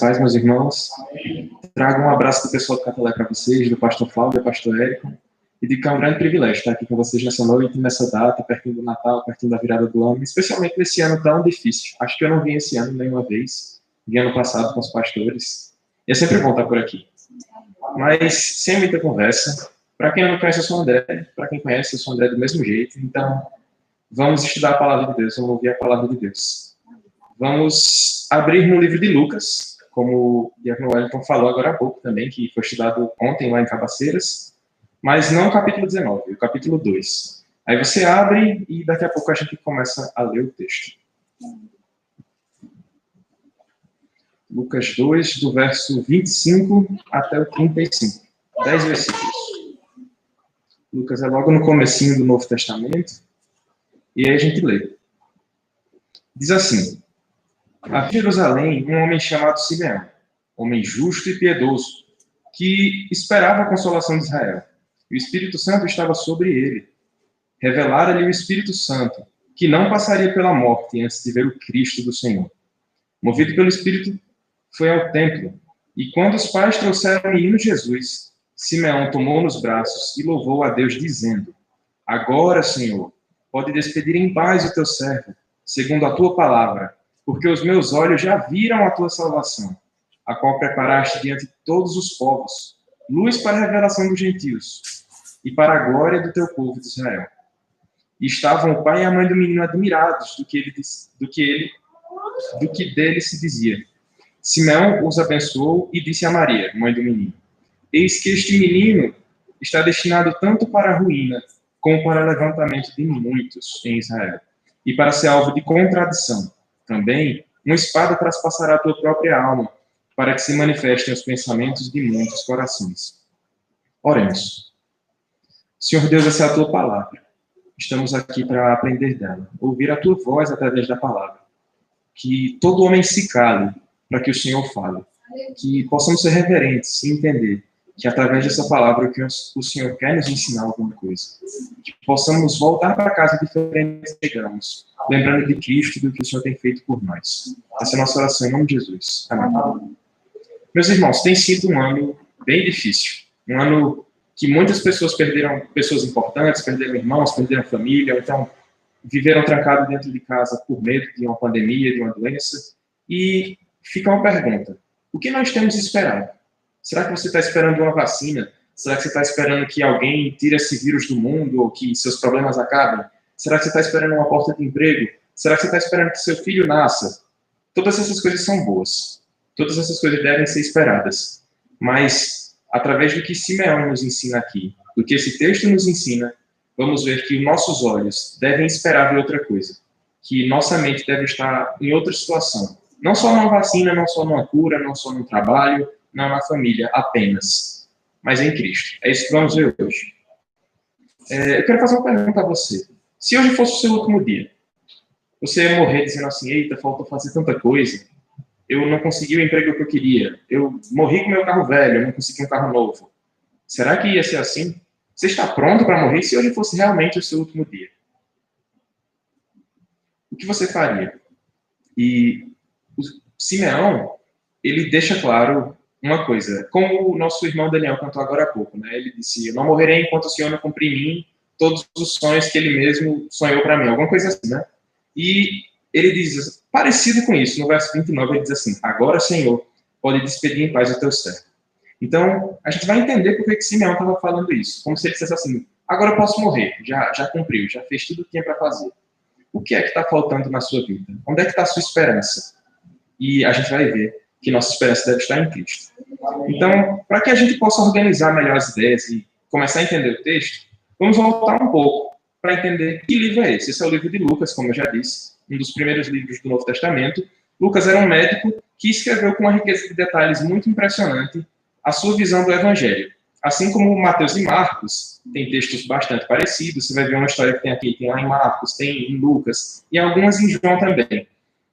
Paz, meus irmãos. Trago um abraço do pessoal do Catolé para vocês, do pastor Flávio, do pastor Érico, e de que é um grande privilégio estar aqui com vocês nessa noite, nessa data, pertinho do Natal, pertinho da virada do ano, especialmente nesse ano tão difícil. Acho que eu não vim esse ano nenhuma vez, vim ano passado com os pastores, e é sempre bom estar por aqui. Mas, sem muita conversa, para quem não conhece, eu sou o André, para quem conhece, eu sou o André do mesmo jeito, então vamos estudar a palavra de Deus, vamos ouvir a palavra de Deus. Vamos abrir no livro de Lucas, como o Diácono Wellington falou agora há pouco também, que foi estudado ontem lá em Cabaceiras, mas não o capítulo 19, o capítulo 2. Aí você abre e daqui a pouco a gente começa a ler o texto. Lucas 2, do verso 25 até o 35. 10 versículos. Lucas é logo no comecinho do Novo Testamento, e aí a gente lê. Diz assim: havia em Jerusalém um homem chamado Simeão, homem justo e piedoso, que esperava a consolação de Israel. E o Espírito Santo estava sobre ele. Revelara-lhe o Espírito Santo, que não passaria pela morte antes de ver o Cristo do Senhor. Movido pelo Espírito, foi ao templo, e quando os pais trouxeram o menino Jesus, Simeão tomou nos braços e louvou a Deus, dizendo: agora, Senhor, pode despedir em paz o teu servo, segundo a tua palavra, porque os meus olhos já viram a tua salvação, a qual preparaste diante de todos os povos, luz para a revelação dos gentios, e para a glória do teu povo de Israel. E estavam o pai e a mãe do menino admirados do que dele se dizia. Simeão os abençoou e disse a Maria, mãe do menino: eis que este menino está destinado tanto para a ruína, como para o levantamento de muitos em Israel, e para ser alvo de contradição. Também, uma espada traspassará a tua própria alma, para que se manifestem os pensamentos de muitos corações. Oremos. Senhor Deus, essa é a tua palavra. Estamos aqui para aprender dela, ouvir a tua voz através da palavra. Que todo homem se cale para que o Senhor fale. Que possamos ser reverentes e entender que através dessa palavra o Senhor quer nos ensinar alguma coisa. Que possamos voltar para casa diferente que chegamos, lembrando de Cristo e do que o Senhor tem feito por nós. Essa é a nossa oração em nome de Jesus. Amém. Meus irmãos, tem sido um ano bem difícil. Um ano que muitas pessoas perderam pessoas importantes, perderam irmãos, perderam família, ou então viveram trancados dentro de casa por medo de uma pandemia, de uma doença. E fica uma pergunta: o que nós temos esperado? Será que você está esperando uma vacina? Será que você está esperando que alguém tire esse vírus do mundo ou que seus problemas acabem? Será que você está esperando uma porta de emprego? Será que você está esperando que seu filho nasça? Todas essas coisas são boas. Todas essas coisas devem ser esperadas. Mas, através do que Simeão nos ensina aqui, do que esse texto nos ensina, vamos ver que nossos olhos devem esperar ver outra coisa. Que nossa mente deve estar em outra situação. Não só numa vacina, não só numa cura, não só no trabalho, não na família apenas, mas em Cristo. É isso que vamos ver hoje. Eu quero fazer uma pergunta a você. Se hoje fosse o seu último dia, você ia morrer dizendo assim: eita, faltou fazer tanta coisa, eu não consegui o emprego que eu queria, eu morri com meu carro velho, eu não consegui um carro novo. Será que ia ser assim? Você está pronto para morrer se hoje fosse realmente o seu último dia? O que você faria? E o Simeão, ele deixa claro uma coisa, como o nosso irmão Daniel cantou agora há pouco, né? Ele disse: eu não morrerei enquanto o Senhor não cumprir em mim todos os sonhos que ele mesmo sonhou para mim, alguma coisa assim, né? E ele diz, parecido com isso, no verso 29, ele diz assim: agora, Senhor, pode despedir em paz o teu servo. Então, a gente vai entender por que Simeão estava falando isso, como se ele dissesse assim: agora eu posso morrer, já cumpriu, já fez tudo o que tinha para fazer. O que é que está faltando na sua vida? Onde é que está a sua esperança? E a gente vai ver que nossa esperança deve estar em Cristo. Então, para que a gente possa organizar melhor as ideias e começar a entender o texto, vamos voltar um pouco para entender que livro é esse. Esse é o livro de Lucas, como eu já disse, um dos primeiros livros do Novo Testamento. Lucas era um médico que escreveu com uma riqueza de detalhes muito impressionante a sua visão do Evangelho. Assim como Mateus e Marcos têm textos bastante parecidos, você vai ver uma história que tem aqui, tem lá em Marcos, tem em Lucas, e algumas em João também.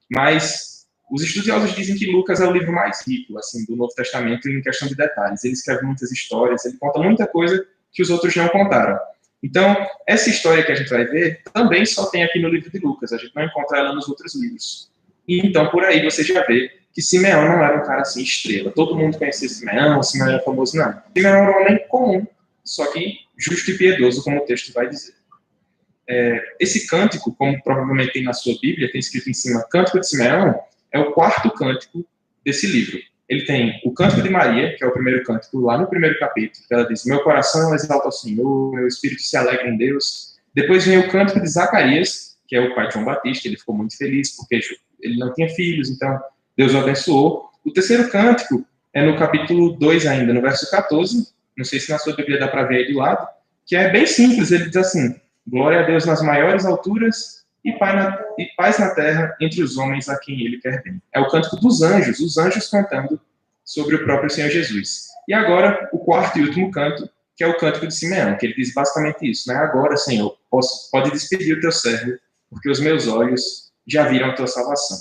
Mas os estudiosos dizem que Lucas é o livro mais rico assim, do Novo Testamento em questão de detalhes. Ele escreve muitas histórias, ele conta muita coisa que os outros não contaram. Então, essa história que a gente vai ver também só tem aqui no livro de Lucas. A gente não encontra ela nos outros livros. E então, por aí, você já vê que Simeão não era um cara assim estrela. Todo mundo conhecia Simeão era famoso, não. Simeão era um homem comum, só que justo e piedoso, como o texto vai dizer. Esse cântico, como provavelmente tem na sua Bíblia, tem escrito em cima Cântico de Simeão, é o quarto cântico desse livro. Ele tem o Cântico de Maria, que é o primeiro cântico, lá no primeiro capítulo, que ela diz: meu coração exalta ao Senhor, meu espírito se alegra em Deus. Depois vem o Cântico de Zacarias, que é o pai de João Batista. Ele ficou muito feliz porque ele não tinha filhos, então Deus o abençoou. O terceiro cântico é no capítulo 2 ainda, no verso 14, não sei se na sua Bíblia dá para ver aí do lado, que é bem simples. Ele diz assim: glória a Deus nas maiores alturas e paz na terra entre os homens a quem ele quer bem. É o cântico dos anjos, os anjos cantando sobre o próprio Senhor Jesus. E agora, o quarto e último canto, que é o cântico de Simeão, que ele diz basicamente isso, né? Agora, Senhor, pode despedir o teu servo, porque os meus olhos já viram a tua salvação.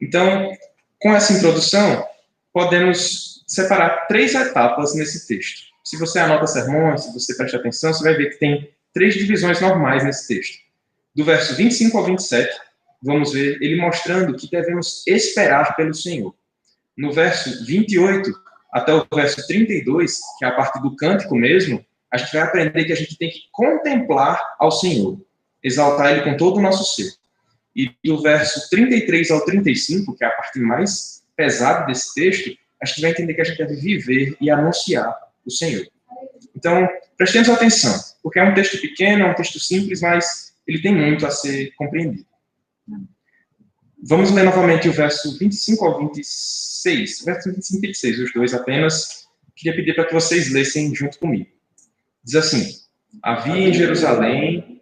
Então, com essa introdução, podemos separar 3 etapas nesse texto. Se você anota sermões, se você presta atenção, você vai ver que tem 3 divisões normais nesse texto. Do verso 25 ao 27, vamos ver ele mostrando que devemos esperar pelo Senhor. No verso 28 até o verso 32, que é a parte do cântico mesmo, a gente vai aprender que a gente tem que contemplar ao Senhor, exaltar Ele com todo o nosso ser. E do verso 33 ao 35, que é a parte mais pesada desse texto, a gente vai entender que a gente deve viver e anunciar o Senhor. Então, prestemos atenção, porque é um texto pequeno, é um texto simples, mas ele tem muito a ser compreendido. Vamos ler novamente o verso 25 ao 26. Verso 25 e 26, os dois apenas. Queria pedir para que vocês lessem junto comigo. Diz assim: havia em Jerusalém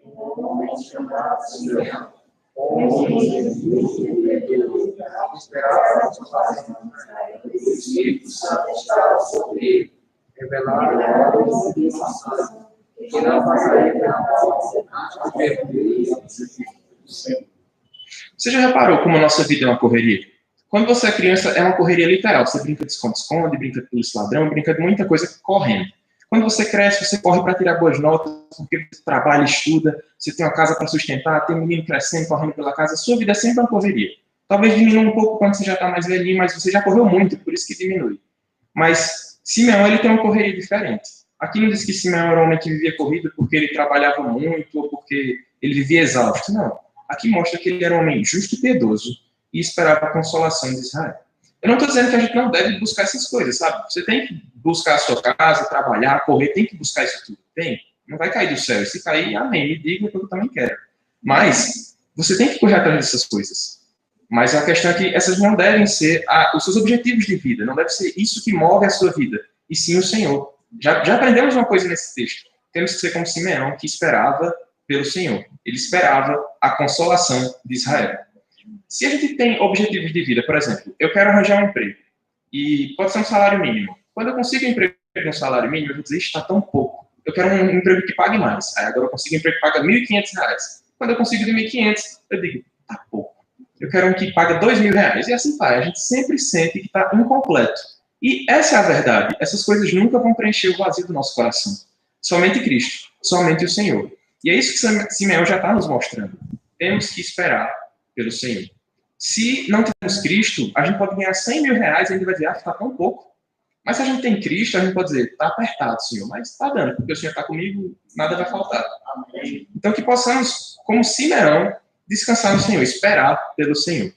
Você já reparou como a nossa vida é uma correria? Quando você é criança, é uma correria literal. Você brinca de esconde-esconde, brinca de polícia ladrão, brinca de muita coisa correndo. Quando você cresce, você corre para tirar boas notas, porque você trabalha, estuda, você tem uma casa para sustentar, tem um menino crescendo, correndo pela casa. A sua vida é sempre uma correria. Talvez diminua um pouco quando você já está mais velhinho, mas você já correu muito, por isso que diminui. Mas Simeão, ele tem uma correria diferente. Aqui não diz que Simeão era um homem que vivia corrido porque ele trabalhava muito ou porque ele vivia exausto. Não. Aqui mostra que ele era um homem justo e piedoso e esperava a consolação de Israel. Eu não estou dizendo que a gente não deve buscar essas coisas, sabe? Você tem que buscar a sua casa, trabalhar, correr, tem que buscar isso tudo. Tem. Não vai cair do céu. E se cair, amém. Me diga que eu também quero. Mas você tem que correr atrás dessas coisas. Mas a questão é que essas não devem ser os seus objetivos de vida. Não deve ser isso que move a sua vida. E sim o Senhor. Já aprendemos uma coisa nesse texto. Temos que ser como Simeão, que esperava pelo Senhor. Ele esperava a consolação de Israel. Se a gente tem objetivos de vida, por exemplo, eu quero arranjar um emprego, e pode ser um salário mínimo. Quando eu consigo um emprego com um salário mínimo, eu vou dizer: está tão pouco. Eu quero um emprego que pague mais. Aí agora eu consigo um emprego que paga R$1.500. Quando eu consigo de R$1.500, eu digo: está pouco. Eu quero um que paga R$2.000. E assim vai. A gente sempre sente que está incompleto. E essa é a verdade. Essas coisas nunca vão preencher o vazio do nosso coração. Somente Cristo. Somente o Senhor. E é isso que Simeão já está nos mostrando. Temos que esperar pelo Senhor. Se não temos Cristo, a gente pode ganhar R$100.000 e ainda vai dizer: está tão pouco. Mas se a gente tem Cristo, a gente pode dizer: está apertado, Senhor, mas está dando, porque o Senhor está comigo, nada vai faltar. Amém. Então que possamos, como Simeão, descansar no Senhor, esperar pelo Senhor.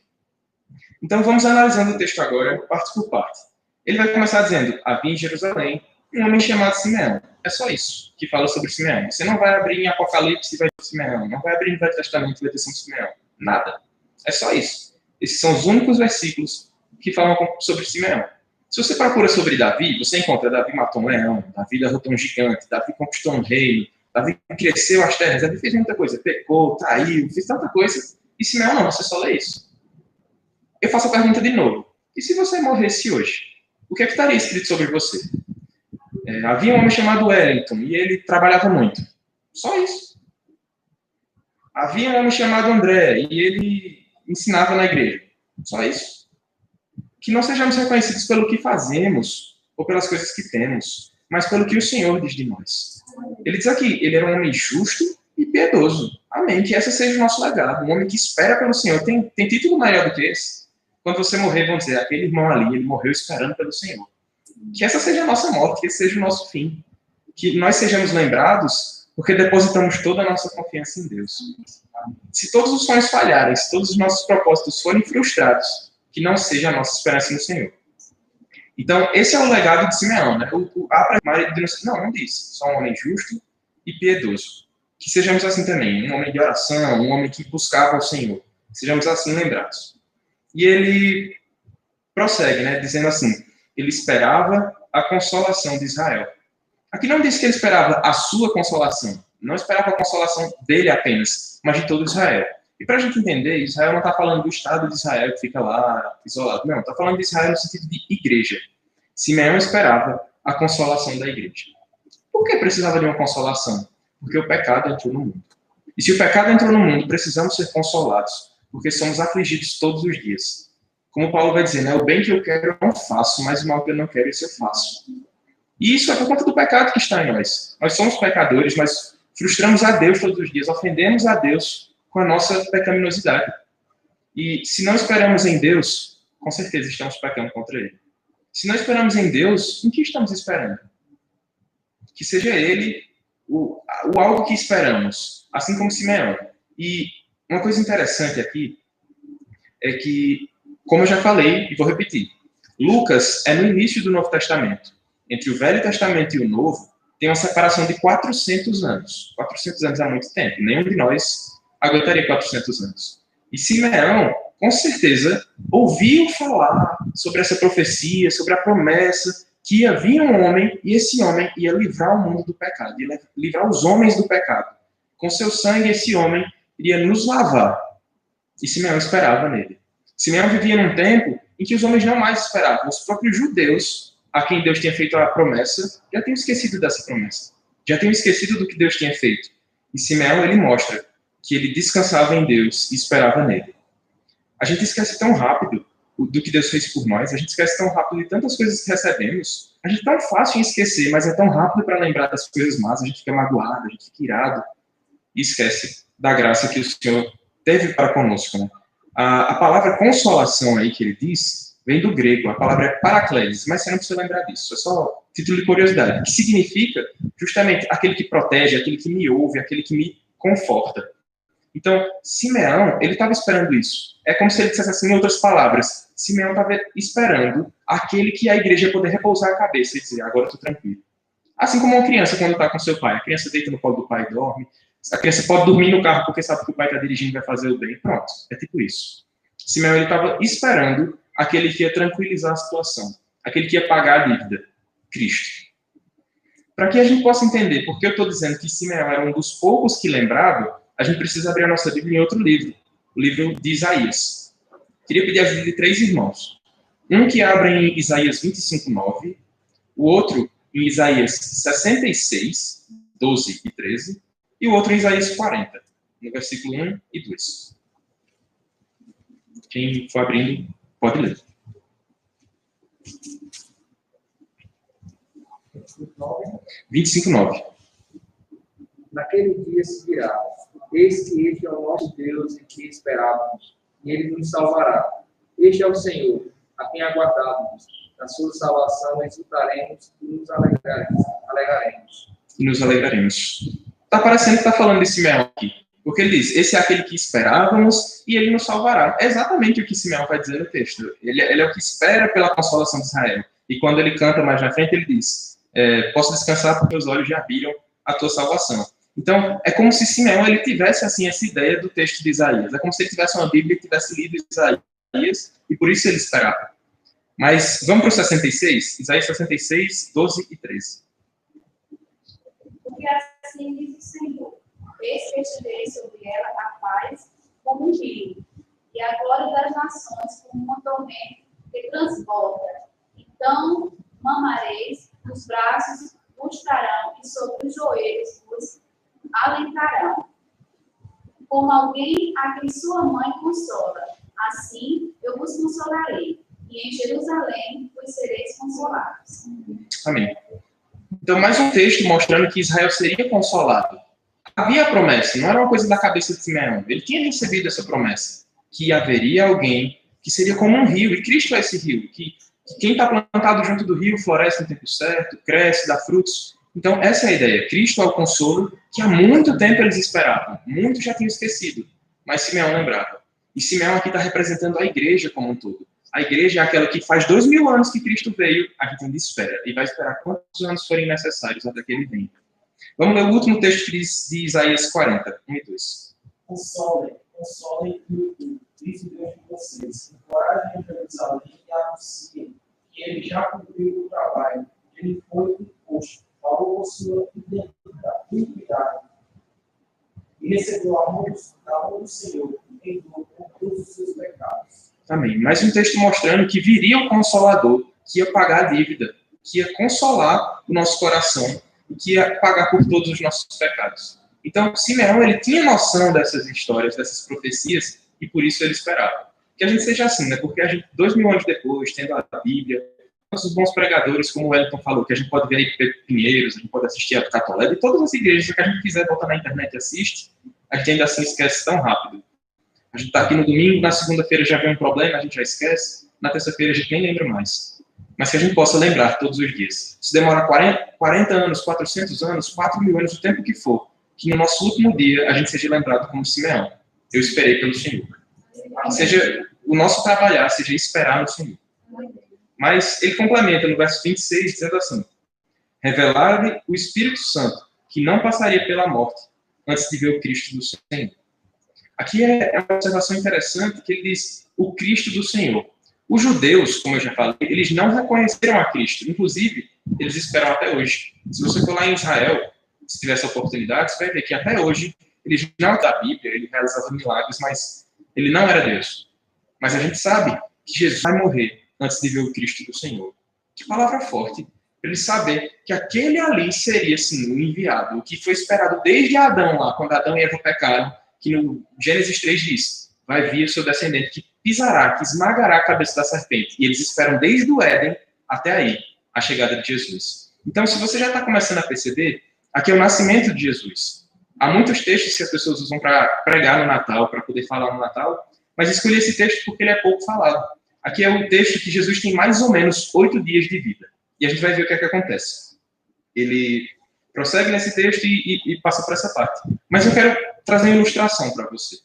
Então vamos analisando o texto agora, parte por parte. Ele vai começar dizendo: havia em Jerusalém um homem chamado Simeão. É só isso que fala sobre Simeão. Você não vai abrir em Apocalipse e vai ter Simeão. Não vai abrir no Velho Testamento e vai ter Simeão. Nada. É só isso. Esses são os únicos versículos que falam sobre Simeão. Se você procura sobre Davi, você encontra: Davi matou um leão, Davi derrotou um gigante, Davi conquistou um reino, Davi cresceu as terras, Davi fez muita coisa, pecou, traiu, fez tanta coisa. E Simeão não, você só lê isso. Eu faço a pergunta de novo: e se você morresse hoje? O que é que estaria escrito sobre você? Havia um homem chamado Wellington e ele trabalhava muito. Só isso. Havia um homem chamado André e ele ensinava na igreja. Só isso. Que não sejamos reconhecidos pelo que fazemos ou pelas coisas que temos, mas pelo que o Senhor diz de nós. Ele diz aqui: ele era um homem justo e piedoso. Amém. Que esse seja o nosso legado. Um homem que espera pelo Senhor. Tem título maior do que esse? quando você morrer, vão dizer, aquele irmão ali, ele morreu esperando pelo Senhor. Que essa seja a nossa morte, que esse seja o nosso fim. Que nós sejamos lembrados porque depositamos toda a nossa confiança em Deus. Se todos os sonhos falharem, se todos os nossos propósitos forem frustrados, que não seja a nossa esperança no Senhor. Então, esse é o legado de Simeão, né? Não disse. Só um homem justo e piedoso. Que sejamos assim também. Um homem de oração, um homem que buscava o Senhor. Que sejamos assim lembrados. E ele prossegue, né? Dizendo assim, ele esperava a consolação de Israel. Aqui não diz que ele esperava a sua consolação. Não esperava a consolação dele apenas, mas de todo Israel. E para a gente entender, Israel não está falando do Estado de Israel que fica lá isolado. Não, está falando de Israel no sentido de igreja. Simeão esperava a consolação da igreja. Por que precisava de uma consolação? Porque o pecado entrou no mundo. E se o pecado entrou no mundo, precisamos ser consolados, porque somos afligidos todos os dias. Como Paulo vai dizer, né? O bem que eu quero eu não faço, mas o mal que eu não quero isso eu faço. E isso é por conta do pecado que está em nós. Nós somos pecadores, mas frustramos a Deus todos os dias, ofendemos a Deus com a nossa pecaminosidade. E se não esperamos em Deus, com certeza estamos pecando contra Ele. Se não esperamos em Deus, em que estamos esperando? Que seja Ele o algo que esperamos, assim como Simeão. E uma coisa interessante aqui é que, como eu já falei, e vou repetir, Lucas é no início do Novo Testamento. Entre o Velho Testamento e o Novo, tem uma separação de 400 anos. 400 anos é muito tempo. Nenhum de nós aguentaria 400 anos. E Simeão, com certeza, ouviu falar sobre essa profecia, sobre a promessa que ia vir um homem, e esse homem ia livrar o mundo do pecado, ia livrar os homens do pecado. Com seu sangue, esse homem iria nos lavar. E Simeão esperava nele. Simeão vivia num tempo em que os homens não mais esperavam. Os próprios judeus, a quem Deus tinha feito a promessa, já tinham esquecido dessa promessa. Já tinham esquecido do que Deus tinha feito. E Simeão, ele mostra que ele descansava em Deus e esperava nele. A gente esquece tão rápido do que Deus fez por nós, a gente esquece tão rápido de tantas coisas que recebemos. A gente é tão fácil em esquecer, mas é tão rápido para lembrar das coisas más, a gente fica magoado, a gente fica irado e esquece da graça que o Senhor teve para conosco. Né? A palavra consolação aí que ele diz vem do grego, a palavra é paraklesis, mas você não precisa lembrar disso, é só título de curiosidade, que significa justamente aquele que protege, aquele que me ouve, aquele que me conforta. Então, Simeão, ele estava esperando isso. É como se ele dissesse assim, em outras palavras, Simeão estava esperando aquele que a igreja ia poder repousar a cabeça e dizer, agora eu estou tranquilo. Assim como uma criança quando está com seu pai, a criança deita no colo do pai e dorme, a criança pode dormir no carro porque sabe que o pai está dirigindo e vai fazer o bem. Pronto, é tipo isso. Simeão, ele estava esperando aquele que ia tranquilizar a situação, aquele que ia pagar a dívida, Cristo. Para que a gente possa entender por que eu estou dizendo que Simeão era um dos poucos que lembrava, a gente precisa abrir a nossa Bíblia em outro livro, o livro de Isaías. Queria pedir a ajuda de 3 irmãos. Um que abre em Isaías 25:9, o outro em Isaías 66, 12 e 13, e o outro em Isaías 40, no versículo 1 e 2. Quem for abrindo, pode ler. 25:9. Naquele dia se dirá, eis que este é o nosso Deus em que esperávamos, e ele nos salvará. Este é o Senhor, a quem aguardávamos. Na sua salvação exultaremos e nos alegraremos. E nos alegraremos. Está parecendo que está falando de Simeão aqui. Porque ele diz, esse é aquele que esperávamos e ele nos salvará. É exatamente o que Simeão vai dizer no texto. Ele é o que espera pela consolação de Israel. E quando ele canta mais na frente, ele diz, posso descansar porque meus olhos já viram a tua salvação. Então, é como se Simeão ele tivesse assim, essa ideia do texto de Isaías. É como se ele tivesse uma Bíblia e tivesse lido Isaías, e por isso ele esperava. Mas vamos para o 66? Isaías 66, 12 e 13. Porque assim diz o Senhor, eis que estenderei sobre ela a paz como um rio, e a glória das nações como uma tormenta que transborda. Então mamareis, os braços vos trarão, e sobre os joelhos vos alentarão. Como alguém a quem sua mãe consola, assim eu vos consolarei, e em Jerusalém vos sereis consolados. Amém. Então, mais um texto mostrando que Israel seria consolado. Havia a promessa, não era uma coisa da cabeça de Simeão. Ele tinha recebido essa promessa, que haveria alguém que seria como um rio, e Cristo é esse rio, que quem está plantado junto do rio floresce no tempo certo, cresce, dá frutos. Então, essa é a ideia. Cristo é o consolo que há muito tempo eles esperavam. Muitos já tinham esquecido, mas Simeão lembrava. E Simeão aqui está representando a igreja como um todo. A igreja é aquela que faz 2000 anos que Cristo veio, a gente ainda espera. E vai esperar quantos anos forem necessários até que ele venha. Vamos ler o último texto de Isaías 40, 1 e 2. Consolem, diz o Deus de vocês. Encorajem a Jerusalém e anunciem que ele já cumpriu o trabalho. Ele foi imposto, falou com sua iniquidade e recebeu a mão do Senhor e perdoou por todos os seus pecados. Amém. Mais um texto mostrando que viria o Consolador, que ia pagar a dívida, que ia consolar o nosso coração e que ia pagar por todos os nossos pecados. Então, Simeão, ele tinha noção dessas histórias, dessas profecias, e por isso ele esperava. Que a gente seja assim, né? Porque a gente, 2000 anos depois, tendo a Bíblia, nossos bons pregadores, como o Wellington falou, que a gente pode ver aí Pedro Pinheiros, a gente pode assistir a Catolé, e todas as igrejas que a gente quiser botar na internet e assiste, a gente ainda assim esquece tão rápido. A gente está aqui no domingo, na segunda-feira já vem um problema, a gente já esquece, na terça-feira a gente nem lembra mais. Mas que a gente possa lembrar todos os dias. Se demora 40 anos, 400 anos, 4.000 anos, o tempo que for, que no nosso último dia a gente seja lembrado como Simeão. Eu esperei pelo Senhor. Seja o nosso trabalhar, seja esperar no Senhor. Mas ele complementa no verso 26, dizendo assim: revelar-lhe o Espírito Santo, que não passaria pela morte antes de ver o Cristo do Senhor. Aqui é uma observação interessante que ele diz o Cristo do Senhor. Os judeus, como eu já falei, eles não reconheceram a Cristo. Inclusive, eles esperam até hoje. Se você for lá em Israel, se tiver essa oportunidade, você vai ver que até hoje, eles não da Bíblia, ele realizava milagres, mas ele não era Deus. Mas a gente sabe que Jesus vai morrer antes de ver o Cristo do Senhor. Que palavra forte. Para ele saber que aquele ali seria, sim, o enviado. O que foi esperado desde Adão lá, quando Adão e Eva pecaram, que no Gênesis 3 diz, vai vir o seu descendente que pisará, que esmagará a cabeça da serpente. E eles esperam desde o Éden até aí, a chegada de Jesus. Então, se você já está começando a perceber, aqui é o nascimento de Jesus. Há muitos textos que as pessoas usam para pregar no Natal, para poder falar no Natal, mas escolhi esse texto porque ele é pouco falado. Aqui é o texto que Jesus tem mais ou menos 8 dias de vida. E a gente vai ver o que é que acontece. Ele prossegue nesse texto e passa para essa parte. Mas eu quero trazer uma ilustração para você.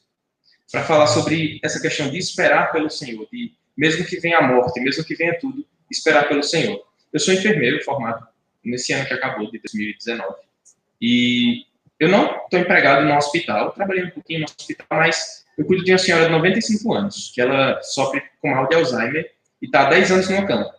Para falar sobre essa questão de esperar pelo Senhor. De, mesmo que venha a morte, mesmo que venha tudo, esperar pelo Senhor. Eu sou enfermeiro formado nesse ano que acabou, de 2019. E eu não estou empregado no hospital. Trabalhei um pouquinho no hospital, mas eu cuido de uma senhora de 95 anos, que ela sofre com mal de Alzheimer e está há 10 anos numa cama.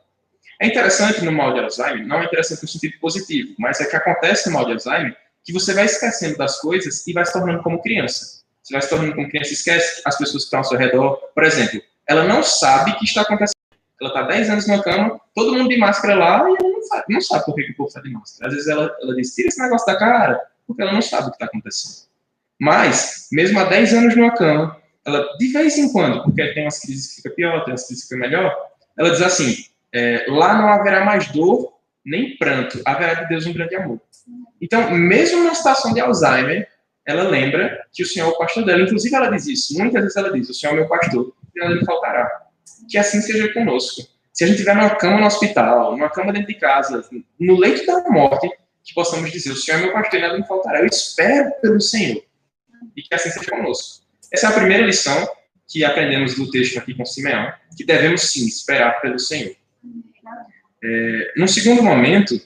É interessante no mal de Alzheimer, não é interessante no sentido positivo, mas é que acontece no mal de Alzheimer que você vai esquecendo das coisas e vai se tornando como criança. Você vai se tornando como criança, esquece as pessoas que estão ao seu redor. Por exemplo, ela não sabe que está acontecendo. Ela está 10 anos numa cama, todo mundo de máscara lá, e ela não sabe por que o povo está de máscara. Às vezes ela diz, tira esse negócio da cara, porque ela não sabe o que está acontecendo. Mas, mesmo há 10 anos numa cama, ela, de vez em quando, porque tem umas crises que fica pior, tem umas crises que fica melhor, ela diz assim, lá não haverá mais dor, nem pranto, haverá de Deus um grande amor. Então, mesmo numa situação de Alzheimer, ela lembra que o Senhor é o pastor dela. Inclusive, ela diz isso. Muitas vezes ela diz, o Senhor é meu pastor, e nada lhe faltará. Que assim seja conosco. Se a gente estiver numa cama no hospital, numa cama dentro de casa, no leito da morte, que possamos dizer, o Senhor é meu pastor e nada me faltará. Eu espero pelo Senhor. E que assim seja conosco. Essa é a primeira lição que aprendemos do texto aqui com Simeão, que devemos sim esperar pelo Senhor. Num segundo momento,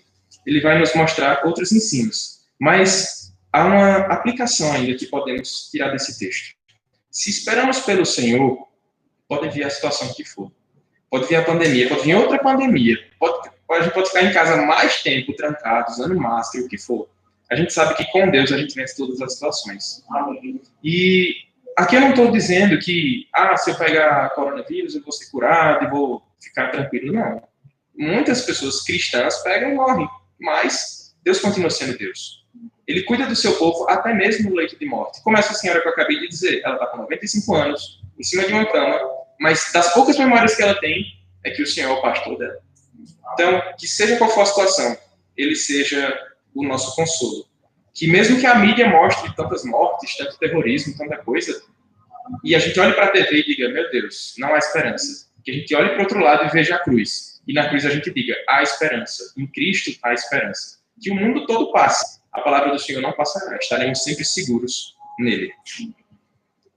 ele vai nos mostrar outros ensinos. Mas há uma aplicação ainda que podemos tirar desse texto. Se esperamos pelo Senhor, pode vir a situação que for. Pode vir a pandemia, pode vir outra pandemia. A gente pode ficar em casa mais tempo, trancado, usando máscara, o que for. A gente sabe que com Deus a gente vence todas as situações. E aqui eu não estou dizendo que, se eu pegar coronavírus, eu vou ser curado e vou ficar tranquilo. Não. Muitas pessoas cristãs pegam e morrem, mas Deus continua sendo Deus. Ele cuida do seu povo até mesmo no leito de morte. Como essa senhora que eu acabei de dizer, ela está com 95 anos, em cima de uma cama, mas das poucas memórias que ela tem, é que o Senhor é o pastor dela. Então, que seja qual for a situação, ele seja o nosso consolo. Que mesmo que a mídia mostre tantas mortes, tanto terrorismo, tanta coisa, e a gente olhe para a TV e diga, meu Deus, não há esperança. Que a gente olhe para o outro lado e veja a cruz. E na cruz a gente diga, há esperança. Em Cristo há esperança. Que o mundo todo passe. A palavra do Senhor não passará. Estaremos sempre seguros nele.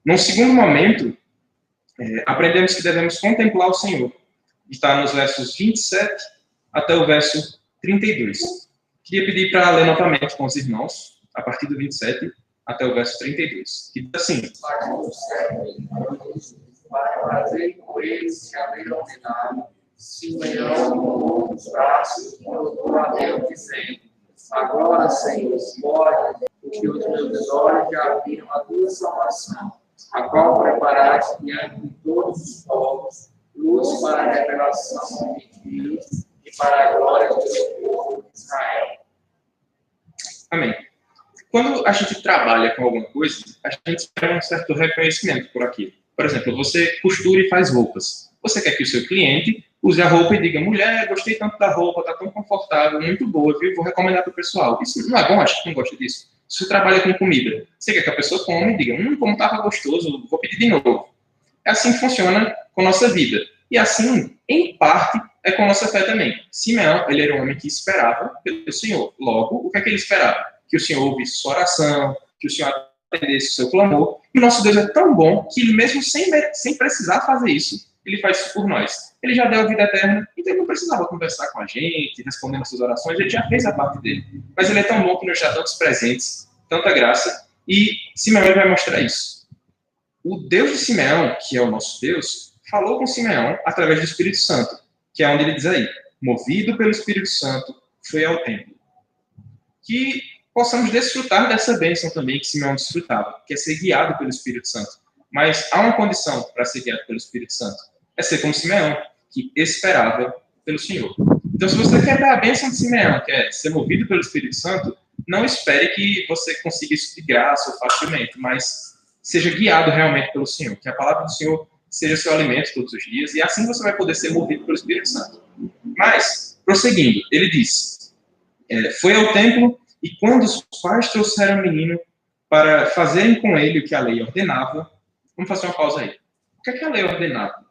Num segundo momento, aprendemos que devemos contemplar o Senhor. Está nos versos 27 até o verso 32. Queria pedir para ler novamente com os irmãos, a partir do 27 até o verso 32. Que diz assim: para fazer com eles se haver ordenado, Simeão com os braços e colocou a Deus, dizendo: agora, Senhor, pode, porque os meus olhos já viram a tua salvação, a qual preparaste diante de todos os povos, luz para a revelação de Deus e para a glória do teu povo Israel. Amém. Quando a gente trabalha com alguma coisa, a gente espera um certo reconhecimento por aquilo. Por exemplo, você costura e faz roupas. Você quer que o seu cliente use a roupa e diga: mulher, gostei tanto da roupa, está tão confortável, muito boa, viu? Vou recomendar para o pessoal. Isso não é bom? Acho que não gosta disso. Se você trabalha com comida, você quer que a pessoa come e diga: como estava gostoso, vou pedir de novo. É assim que funciona com a nossa vida. E assim, em parte, é com a nossa fé também. Simeão, ele era um homem que esperava pelo Senhor. Logo, o que é que ele esperava? Que o Senhor ouvisse sua oração, que o Senhor atendesse o seu clamor. E o nosso Deus é tão bom que ele, mesmo sem precisar fazer isso, ele faz isso por nós. Ele já deu a vida eterna, então ele não precisava conversar com a gente, responder nossas orações, ele já fez a parte dele. Mas ele é tão bom que nos dá tantos presentes, tanta graça, e Simeão vai mostrar isso. O Deus de Simeão, que é o nosso Deus, falou com Simeão através do Espírito Santo, que é onde ele diz aí: movido pelo Espírito Santo, foi ao templo. Que possamos desfrutar dessa bênção também que Simeão desfrutava, que é ser guiado pelo Espírito Santo. Mas há uma condição para ser guiado pelo Espírito Santo: é ser como Simeão, que esperava pelo Senhor. Então, se você quer dar a bênção de Simeão, que é ser movido pelo Espírito Santo, não espere que você consiga isso de graça ou facilmente, mas seja guiado realmente pelo Senhor, que a palavra do Senhor seja seu alimento todos os dias, e assim você vai poder ser movido pelo Espírito Santo. Mas, prosseguindo, ele diz: foi ao templo, e quando os pais trouxeram o menino para fazerem com ele o que a lei ordenava. Vamos fazer uma pausa aí. O que é que a lei ordenava?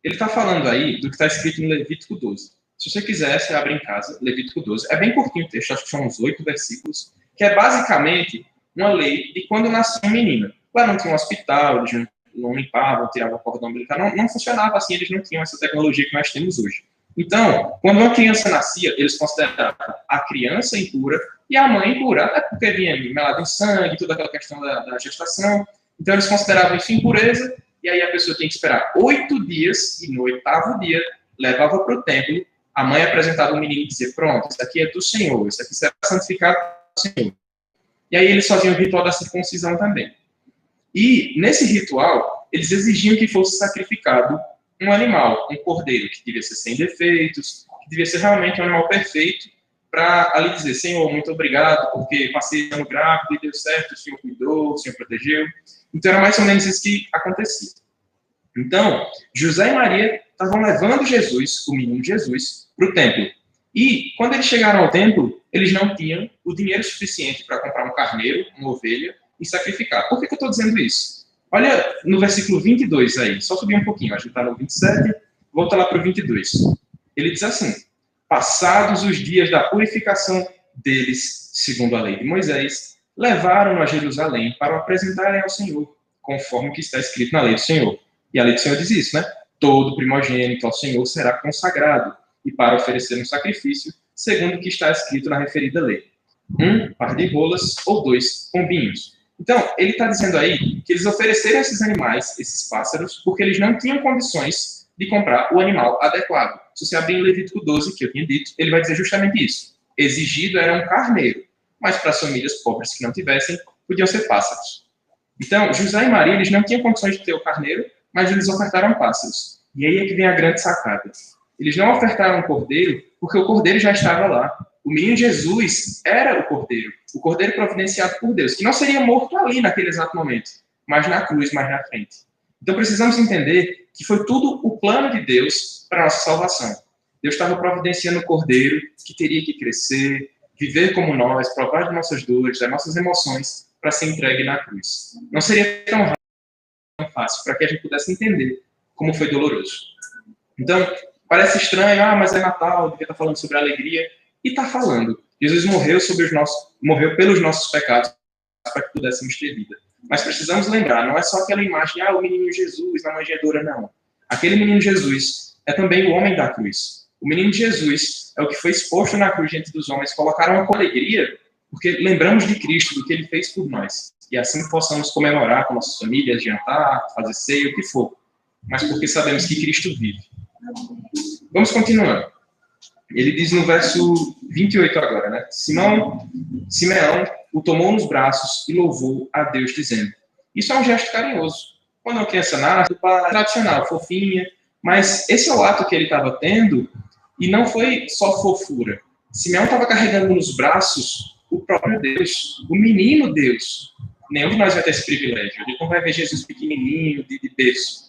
Ele está falando aí do que está escrito no Levítico 12. Se você quiser, você abre em casa, Levítico 12. É bem curtinho o texto, acho que são uns 8 versículos, que é basicamente uma lei de quando nascia um menino. Lá não tinha um hospital, eles não limpavam, tiravam o cordão umbilical, não funcionava assim, eles não tinham essa tecnologia que nós temos hoje. Então, quando uma criança nascia, eles consideravam a criança impura e a mãe impura, até porque vinha melado em sangue, toda aquela questão da gestação. Então, eles consideravam isso impureza, e aí a pessoa tinha que esperar 8 dias, e no 8º dia, levava para o templo, a mãe apresentava o menino e dizia: pronto, isso aqui é do Senhor, isso aqui será santificado do Senhor. E aí eles faziam o ritual da circuncisão também. E, nesse ritual, eles exigiam que fosse sacrificado um animal, um cordeiro, que devia ser sem defeitos, que devia ser realmente um animal perfeito, para ali dizer: Senhor, muito obrigado, porque passei ano grávido e deu certo, o Senhor cuidou, o Senhor protegeu. Então, era mais ou menos isso que acontecia. Então, José e Maria estavam levando Jesus, o menino Jesus, para o templo. E, quando eles chegaram ao templo, eles não tinham o dinheiro suficiente para comprar um carneiro, uma ovelha, e sacrificar. Por que eu estou dizendo isso? Olha no versículo 22 aí, só subir um pouquinho, a gente está no 27, volta lá para o 22. Ele diz assim: passados os dias da purificação deles, segundo a lei de Moisés, levaram-no a Jerusalém para o apresentarem ao Senhor, conforme o que está escrito na lei do Senhor. E a lei do Senhor diz isso, né? Todo primogênito ao Senhor será consagrado, e para oferecer um sacrifício, segundo o que está escrito na referida lei: 1 par de rolas ou 2 pombinhos. Então, ele está dizendo aí que eles ofereceram esses animais, esses pássaros, porque eles não tinham condições de comprar o animal adequado. Se você abrir em Levítico 12, que eu tinha dito, ele vai dizer justamente isso. Exigido era um carneiro, mas para as famílias pobres que não tivessem, podiam ser pássaros. Então, José e Maria, eles não tinham condições de ter o carneiro, mas eles ofertaram pássaros. E aí é que vem a grande sacada. Eles não ofertaram o cordeiro, porque o cordeiro já estava lá. O menino Jesus era o cordeiro providenciado por Deus, que não seria morto ali naquele exato momento, mas na cruz mais na frente. Então precisamos entender que foi tudo o plano de Deus para a nossa salvação. Deus estava providenciando o cordeiro que teria que crescer, viver como nós, provar de nossas dores, das nossas emoções, para ser entregue na cruz. Não seria tão fácil, para que a gente pudesse entender como foi doloroso. Então, parece estranho, mas é Natal, devia estar falando sobre alegria, e está falando. Jesus morreu pelos nossos pecados para que pudéssemos ter vida. Mas precisamos lembrar, não é só aquela imagem, o menino Jesus na manjedoura, não. Aquele menino Jesus é também o homem da cruz. O menino Jesus é o que foi exposto na cruz diante dos homens, colocaram com alegria, porque lembramos de Cristo, do que ele fez por nós. E assim possamos comemorar com nossas famílias, jantar, fazer ceia, o que for. Mas porque sabemos que Cristo vive. Vamos continuando. Ele diz no verso 28 agora, né? Simeão o tomou nos braços e louvou a Deus, dizendo. Isso é um gesto carinhoso. Quando uma criança nasce, tradicional, fofinha, mas esse é o ato que ele estava tendo, e não foi só fofura. Simeão estava carregando nos braços o próprio Deus, o menino Deus. Nenhum de nós vai ter esse privilégio. A gente não vai ver Jesus pequenininho, de berço.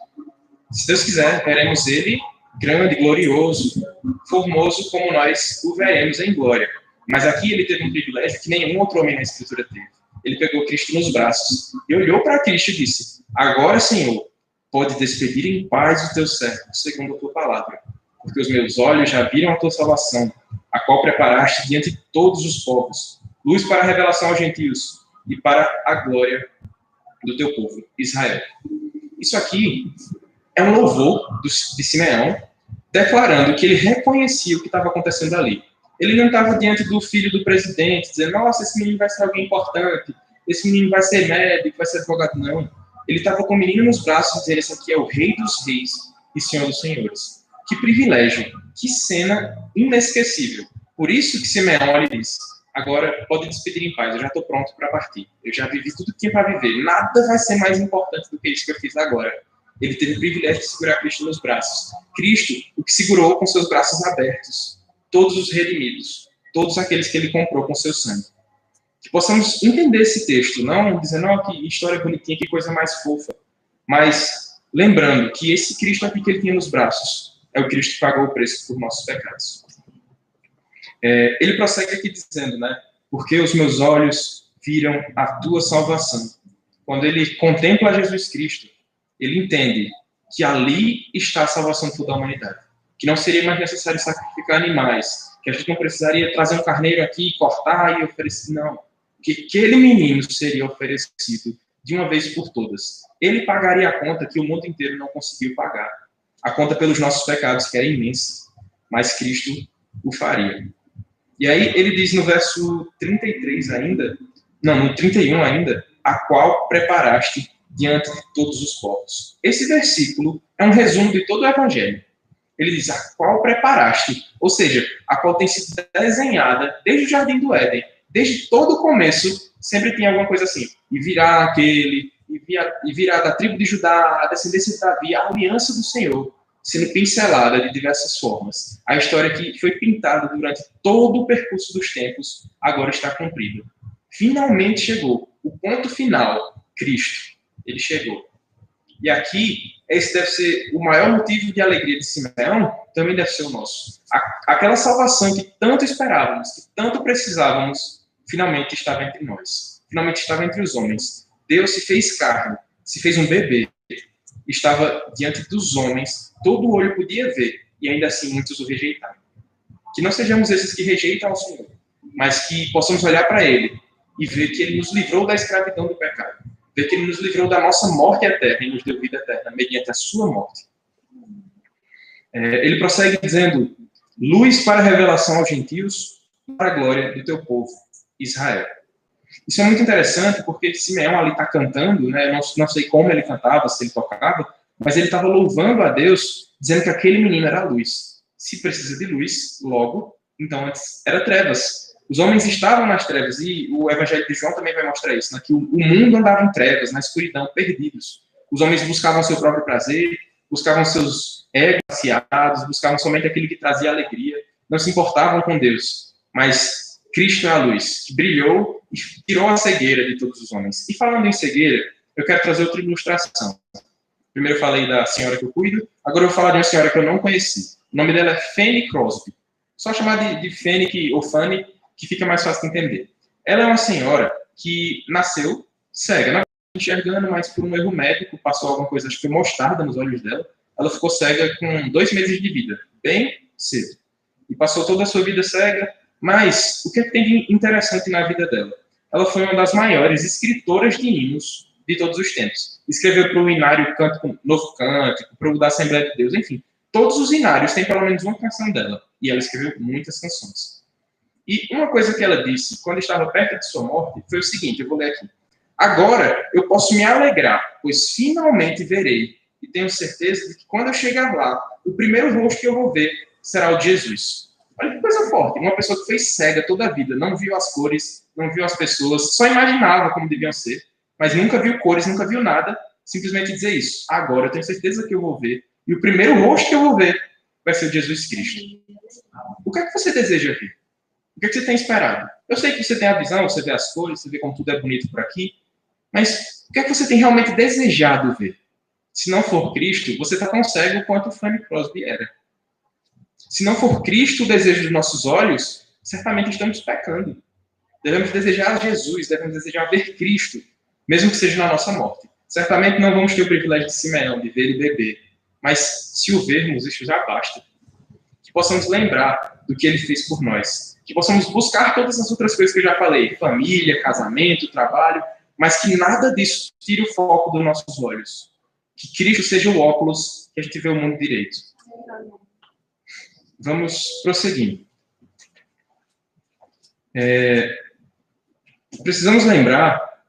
Se Deus quiser, veremos ele grande, glorioso, formoso, como nós o veremos em glória. Mas aqui ele teve um privilégio que nenhum outro homem na Escritura teve. Ele pegou Cristo nos braços e olhou para Cristo e disse, agora, Senhor, pode despedir em paz o teu servo, segundo a tua palavra, porque os meus olhos já viram a tua salvação, a qual preparaste diante de todos os povos, luz para a revelação aos gentios e para a glória do teu povo, Israel. Isso aqui é um louvor de Simeão, declarando que ele reconhecia o que estava acontecendo ali. Ele não estava diante do filho do presidente, dizendo, nossa, esse menino vai ser alguém importante, esse menino vai ser médico, vai ser advogado. Não. Ele estava com o menino nos braços, dizendo, esse aqui é o Rei dos Reis e Senhor dos Senhores. Que privilégio, que cena inesquecível. Por isso que Simeão lhe disse, agora pode despedir em paz, eu já estou pronto para partir. Eu já vivi tudo que tinha para viver. Nada vai ser mais importante do que isso que eu fiz agora. Ele teve o privilégio de segurar Cristo nos braços. Cristo, o que segurou com seus braços abertos, todos os redimidos, todos aqueles que ele comprou com seu sangue. Que possamos entender esse texto, não dizendo, que história bonitinha, que coisa mais fofa, mas lembrando que esse Cristo aqui que ele tinha nos braços é o Cristo que pagou o preço por nossos pecados. Ele prossegue aqui dizendo, porque os meus olhos viram a tua salvação. Quando ele contempla Jesus Cristo, ele entende que ali está a salvação de toda a humanidade. Que não seria mais necessário sacrificar animais, que a gente não precisaria trazer um carneiro aqui, cortar e oferecer, não. Que aquele menino seria oferecido de uma vez por todas. Ele pagaria a conta que o mundo inteiro não conseguiu pagar. A conta pelos nossos pecados, que era imensa, mas Cristo o faria. E aí ele diz no verso 33 ainda, no 31 ainda, a qual preparaste diante de todos os povos. Esse versículo é um resumo de todo o Evangelho. Ele diz, a qual preparaste, ou seja, a qual tem sido desenhada desde o Jardim do Éden, desde todo o começo, sempre tem alguma coisa assim, e virá aquele, e virá da tribo de Judá, a descendência de Davi, a aliança do Senhor, sendo pincelada de diversas formas. A história que foi pintada durante todo o percurso dos tempos, agora está cumprida. Finalmente chegou, o ponto final, Cristo. Ele chegou. E aqui, esse deve ser o maior motivo de alegria de Simeão, também deve ser o nosso. Aquela salvação que tanto esperávamos, que tanto precisávamos, finalmente estava entre nós. Finalmente estava entre os homens. Deus se fez carne, se fez um bebê, estava diante dos homens, todo o olho podia ver, e ainda assim muitos o rejeitaram. Que não sejamos esses que rejeitam ao Senhor, mas que possamos olhar para Ele e ver que Ele nos livrou da escravidão do pecado. Ver que Ele nos livrou da nossa morte eterna e nos deu vida eterna, mediante a sua morte. Ele prossegue dizendo, luz para a revelação aos gentios, para a glória do teu povo, Israel. Isso é muito interessante, porque Simeão ali está cantando, não sei como ele cantava, se ele tocava, mas ele estava louvando a Deus, dizendo que aquele menino era a luz. Se precisa de luz, logo, então antes era trevas. Os homens estavam nas trevas, e o Evangelho de João também vai mostrar isso, que o mundo andava em trevas, na escuridão, perdidos. Os homens buscavam seu próprio prazer, buscavam seus egos saciados, buscavam somente aquilo que trazia alegria, não se importavam com Deus. Mas Cristo é a luz, que brilhou e tirou a cegueira de todos os homens. E falando em cegueira, eu quero trazer outra ilustração. Primeiro eu falei da senhora que eu cuido, agora eu vou falar de uma senhora que eu não conheci. O nome dela é Fanny Crosby. Só chamar de Fanny ou Fanny, que fica mais fácil de entender. Ela é uma senhora que nasceu cega. enxergando, mas por um erro médico, passou alguma coisa, acho que foi mostarda nos olhos dela. Ela ficou cega com 2 meses de vida, bem cedo. E passou toda a sua vida cega. Mas o que tem de interessante na vida dela? Ela foi uma das maiores escritoras de hinos de todos os tempos. Escreveu para o Inário Novo Cântico, para o da Assembleia de Deus, enfim. Todos os inários têm pelo menos uma canção dela. E ela escreveu muitas canções. E uma coisa que ela disse, quando estava perto de sua morte, foi o seguinte, eu vou ler aqui. Agora eu posso me alegrar, pois finalmente verei. E tenho certeza de que quando eu chegar lá, o primeiro rosto que eu vou ver será o de Jesus. Olha que coisa forte. Uma pessoa que foi cega toda a vida, não viu as cores, não viu as pessoas, só imaginava como deviam ser, mas nunca viu cores, nunca viu nada, simplesmente dizer isso. Agora eu tenho certeza que eu vou ver. E o primeiro rosto que eu vou ver vai ser o de Jesus Cristo. O que é que você deseja ver? O que é que você tem esperado? Eu sei que você tem a visão, você vê as cores, você vê como tudo é bonito por aqui, mas o que é que você tem realmente desejado ver? Se não for Cristo, você está tão cego quanto o Fanny Crosby era. Se não for Cristo o desejo dos nossos olhos, certamente estamos pecando. Devemos desejar Jesus, devemos desejar ver Cristo, mesmo que seja na nossa morte. Certamente não vamos ter o privilégio de Simeão, de ver ele beber, mas se o vermos, isso já basta. Que possamos lembrar do que ele fez por nós. Que possamos buscar todas as outras coisas que eu já falei, família, casamento, trabalho, mas que nada disso tire o foco dos nossos olhos. Que Cristo seja o óculos que a gente vê o mundo direito. Vamos prosseguindo. Precisamos lembrar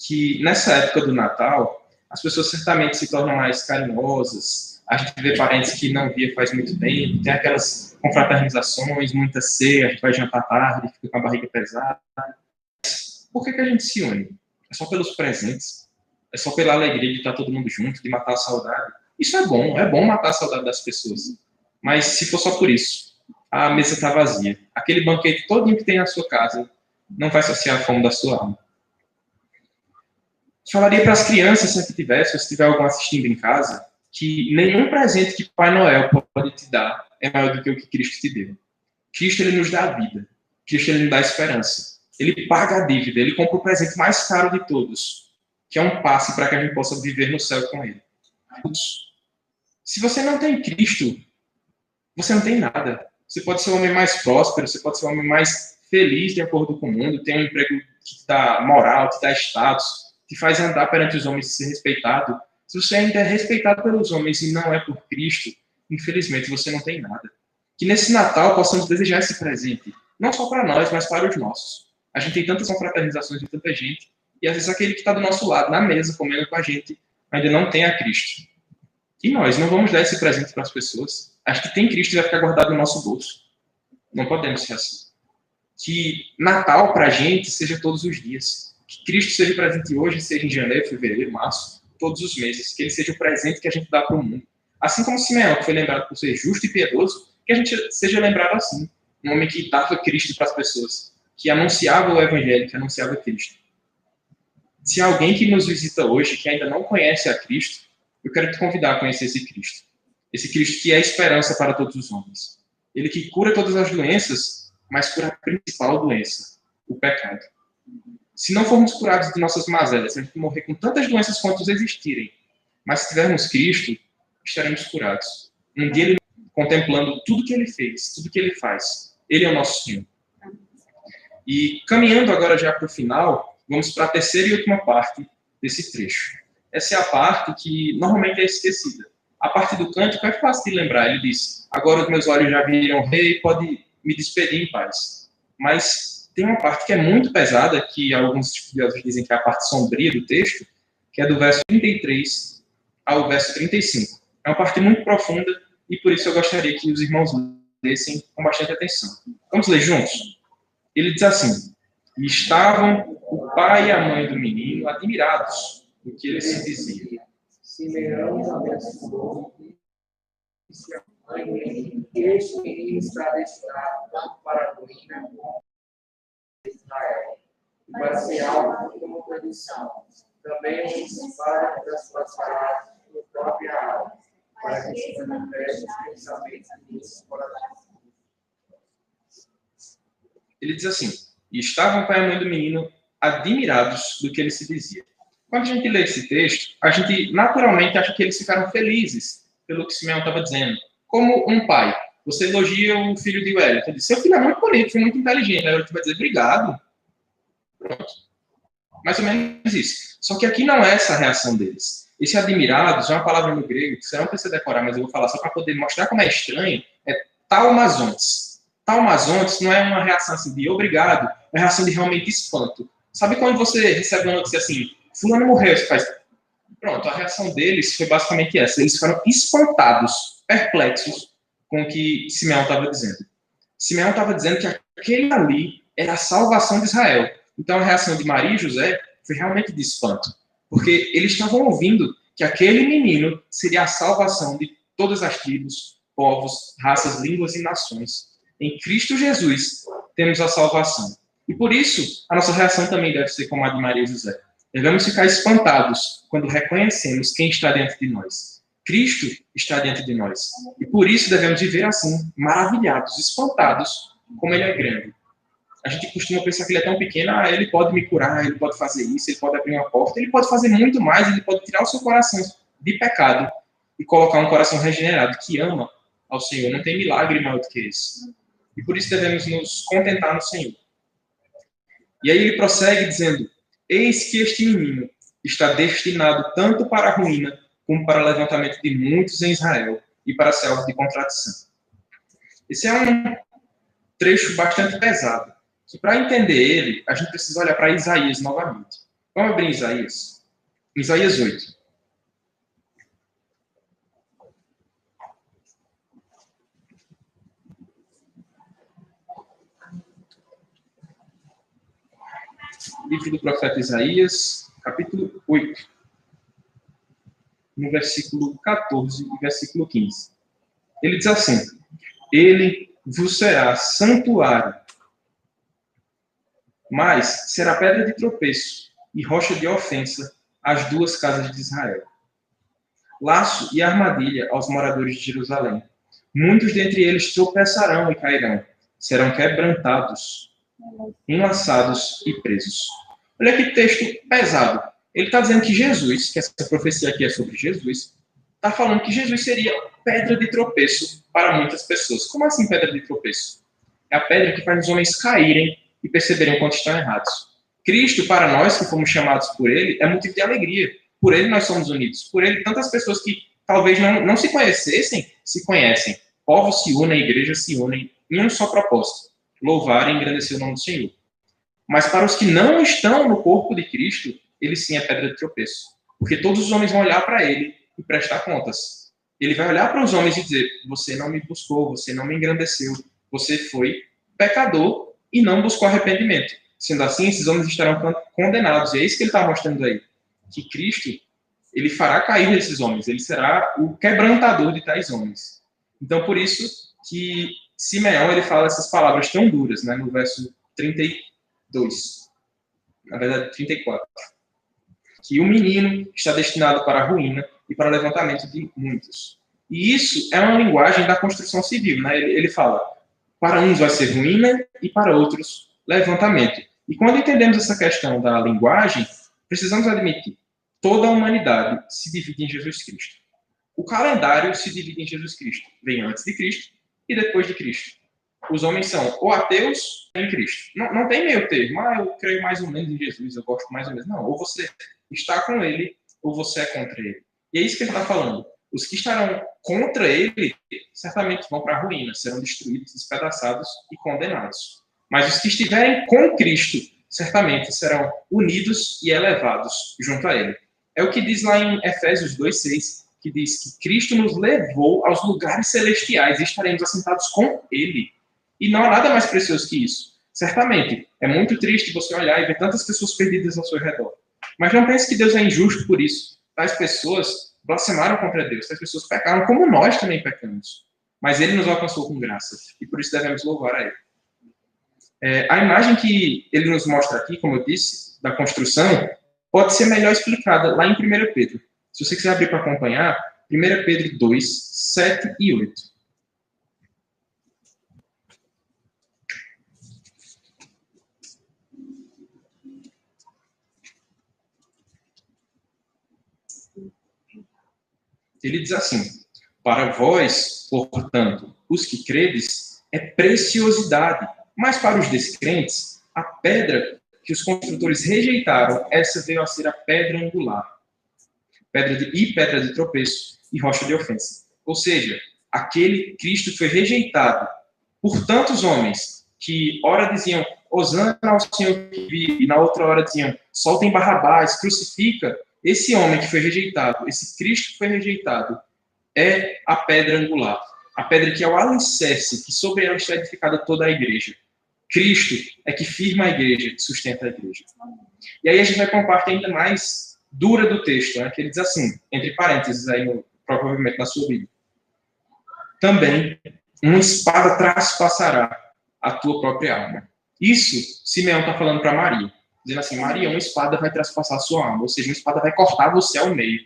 que nessa época do Natal, as pessoas certamente se tornam mais carinhosas. A gente vê parentes que não via faz muito tempo, tem aquelas confraternizações, muita ceia, a gente vai jantar tarde, fica com a barriga pesada. Por que a gente se une? É só pelos presentes? É só pela alegria de estar todo mundo junto, de matar a saudade? Isso é bom matar a saudade das pessoas. Mas se for só por isso, a mesa está vazia. Aquele banquete todinho que tem na sua casa não vai saciar a fome da sua alma. Falaria para as crianças, se aqui tivesse, ou se tiver algum assistindo em casa, que nenhum presente que Pai Noel pode te dar é maior do que o que Cristo te deu. Cristo, ele nos dá a vida. Cristo, ele nos dá a esperança. Ele paga a dívida. Ele compra o presente mais caro de todos, que é um passe para que a gente possa viver no céu com ele. Se você não tem Cristo, você não tem nada. Você pode ser o homem mais próspero, você pode ser o homem mais feliz de acordo com o mundo, tem um emprego que te dá moral, te dá status, te faz andar perante os homens e ser respeitado. Se você ainda é respeitado pelos homens e não é por Cristo, infelizmente você não tem nada. Que nesse Natal possamos desejar esse presente, não só para nós, mas para os nossos. A gente tem tantas confraternizações de tanta gente, e às vezes aquele que está do nosso lado, na mesa, comendo com a gente, ainda não tem a Cristo. E nós não vamos dar esse presente para as pessoas. Acho que tem Cristo e vai ficar guardado no nosso bolso. Não podemos ser assim. Que Natal para a gente seja todos os dias. Que Cristo seja presente hoje, seja em janeiro, fevereiro, março, todos os meses. Que ele seja o presente que a gente dá para o mundo. Assim como Simeão, que foi lembrado por ser justo e piedoso, que a gente seja lembrado assim. Um homem que dava Cristo para as pessoas. Que anunciava o Evangelho, que anunciava Cristo. Se alguém que nos visita hoje, que ainda não conhece a Cristo, eu quero te convidar a conhecer esse Cristo. Esse Cristo que é a esperança para todos os homens. Ele que cura todas as doenças, mas cura a principal doença, o pecado. Se não formos curados de nossas mazelas, a gente morrer com tantas doenças quantas existirem, mas se tivermos Cristo, estaremos curados. Um dia ele contemplando tudo que ele fez, tudo que ele faz. Ele é o nosso Senhor. E caminhando agora já para o final, vamos para a terceira e última parte desse trecho. Essa é a parte que normalmente é esquecida. A parte do cântico é fácil de lembrar. Ele diz, agora os meus olhos já viram o rei, pode me despedir em paz. Mas tem uma parte que é muito pesada, que alguns estudiosos dizem que é a parte sombria do texto, que é do verso 33 ao verso 35. É uma parte muito profunda e por isso eu gostaria que os irmãos lessem com bastante atenção. Vamos ler juntos? Ele diz assim, e estavam o pai e a mãe do menino admirados do que ele se dizia. Simeão abençoou e disse à mãe dele, este menino está destinado tanto para a ruína como para Israel, e para ser algo como tradição. Também para das suas palavras sua própria alma, para que se manifeste os pensamentos de nosso coração. Ele diz assim, e estavam o pai e a mãe do menino admirados do que ele se dizia. Quando a gente lê esse texto, a gente naturalmente acha que eles ficaram felizes pelo que Simeão estava dizendo. Como um pai. Você elogia o filho de Wellington. Diz, seu filho é muito bonito, foi muito inteligente. Aí ele vai dizer, obrigado. Pronto. Mais ou menos isso. Só que aqui não é essa a reação deles. Esse admirados é uma palavra no grego que você não precisa decorar, mas eu vou falar só para poder mostrar como é estranho. É talmazontes. Talmazontes não é uma reação assim de obrigado, é uma reação de realmente espanto. Sabe quando você recebe uma notícia assim, fulano morreu, você faz... Pronto, a reação deles foi basicamente essa. Eles ficaram espantados, perplexos com o que Simeão estava dizendo. Simeão estava dizendo que aquele ali era a salvação de Israel. Então a reação de Maria e José foi realmente de espanto, porque eles estavam ouvindo que aquele menino seria a salvação de todas as tribos, povos, raças, línguas e nações. Em Cristo Jesus temos a salvação. E por isso, a nossa reação também deve ser como a de Maria e José. Devemos ficar espantados quando reconhecemos quem está diante de nós. Cristo está diante de nós. E por isso devemos viver assim, maravilhados, espantados, como ele é grande. A gente costuma pensar que ele é tão pequeno, ele pode me curar, ele pode fazer isso, ele pode abrir uma porta, ele pode fazer muito mais, ele pode tirar o seu coração de pecado e colocar um coração regenerado que ama ao Senhor. Não tem milagre maior do que esse. E por isso devemos nos contentar no Senhor. E aí ele prossegue dizendo, eis que este menino está destinado tanto para a ruína como para o levantamento de muitos em Israel e para ser alvo de contradição. Esse é um trecho bastante pesado, que para entender ele, a gente precisa olhar para Isaías novamente. Vamos abrir Isaías? Isaías 8. Livro do profeta Isaías, capítulo 8, no versículo 14 e versículo 15. Ele diz assim, ele vos será santuário, mas será pedra de tropeço e rocha de ofensa às duas casas de Israel. Laço e armadilha aos moradores de Jerusalém. Muitos dentre eles tropeçarão e cairão, serão quebrantados, enlaçados e presos. Olha que texto pesado. Ele está dizendo que Jesus, que essa profecia aqui é sobre Jesus, está falando que Jesus seria pedra de tropeço para muitas pessoas. Como assim pedra de tropeço? É a pedra que faz os homens caírem e perceberem o quanto estão errados. Cristo, para nós que fomos chamados por ele, é motivo de alegria. Por ele nós somos unidos. Por ele, tantas pessoas que talvez não se conhecessem, se conhecem. Povos se unem, igrejas se unem em um só propósito: louvar e engrandecer o nome do Senhor. Mas para os que não estão no corpo de Cristo, ele sim é pedra de tropeço. Porque todos os homens vão olhar para ele e prestar contas. Ele vai olhar para os homens e dizer, você não me buscou, você não me engrandeceu, você foi pecador e não buscou arrependimento. Sendo assim, esses homens estarão condenados. E é isso que ele está mostrando aí. Que Cristo, ele fará cair esses homens. Ele será o quebrantador de tais homens. Então, por isso que Simeão, ele fala essas palavras tão duras, né, no verso 32. Na verdade, 34. Que o menino está destinado para a ruína e para o levantamento de muitos. E isso é uma linguagem da construção civil, né? Ele fala, para uns vai ser ruína e para outros levantamento. E quando entendemos essa questão da linguagem, precisamos admitir, toda a humanidade se divide em Jesus Cristo. O calendário se divide em Jesus Cristo. Vem antes de Cristo e depois de Cristo. Os homens são ou ateus ou em Cristo. Não tem meio termo. Eu creio mais ou menos em Jesus, eu gosto mais ou menos. Não, ou você está com ele, ou você é contra ele. E é isso que ele está falando. Os que estarão contra ele, certamente vão para a ruína, serão destruídos, despedaçados e condenados. Mas os que estiverem com Cristo, certamente serão unidos e elevados junto a ele. É o que diz lá em Efésios 2,6, que diz que Cristo nos levou aos lugares celestiais e estaremos assentados com ele. E não há nada mais precioso que isso. Certamente, é muito triste você olhar e ver tantas pessoas perdidas ao seu redor. Mas não pense que Deus é injusto por isso. Tais pessoas blasfemaram contra Deus, tais pessoas pecaram como nós também pecamos. Mas ele nos alcançou com graça, e por isso devemos louvar a ele. A imagem que ele nos mostra aqui, como eu disse, da construção, pode ser melhor explicada lá em 1 Pedro. Se você quiser abrir para acompanhar, 1 Pedro 2, 7 e 8. Ele diz assim: para vós, portanto, os que credes, é preciosidade, mas para os descrentes, a pedra que os construtores rejeitaram, essa veio a ser a pedra angular, pedra de tropeço e rocha de ofensa. Ou seja, aquele Cristo foi rejeitado por tantos homens que, ora diziam, Hosana ao Senhor que vive, e na outra hora diziam, soltem Barrabás, crucifica. Esse homem que foi rejeitado, esse Cristo que foi rejeitado, é a pedra angular, a pedra que é o alicerce, que sobre ela está edificada toda a igreja. Cristo é que firma a igreja, que sustenta a igreja. E aí a gente vai para uma parte ainda mais dura do texto, né, que ele diz assim, entre parênteses, aí provavelmente na sua Bíblia. Também uma espada traspassará a tua própria alma. Isso, Simeão está falando para Maria, dizendo assim, Maria, uma espada vai traspassar a sua alma, ou seja, uma espada vai cortar você ao meio.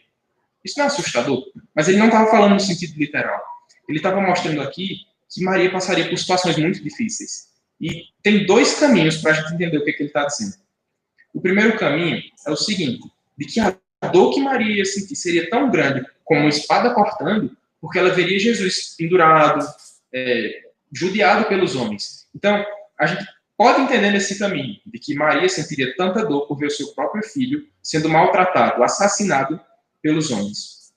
Isso não é assustador? Mas ele não estava falando no sentido literal. Ele estava mostrando aqui que Maria passaria por situações muito difíceis. E tem dois caminhos para a gente entender o que ele está dizendo. O primeiro caminho é o seguinte, de que a dor que Maria ia sentir seria tão grande como uma espada cortando, porque ela veria Jesus pendurado, judiado pelos homens. Então, a gente pode entender nesse caminho, de que Maria sentiria tanta dor por ver o seu próprio filho sendo maltratado, assassinado pelos homens.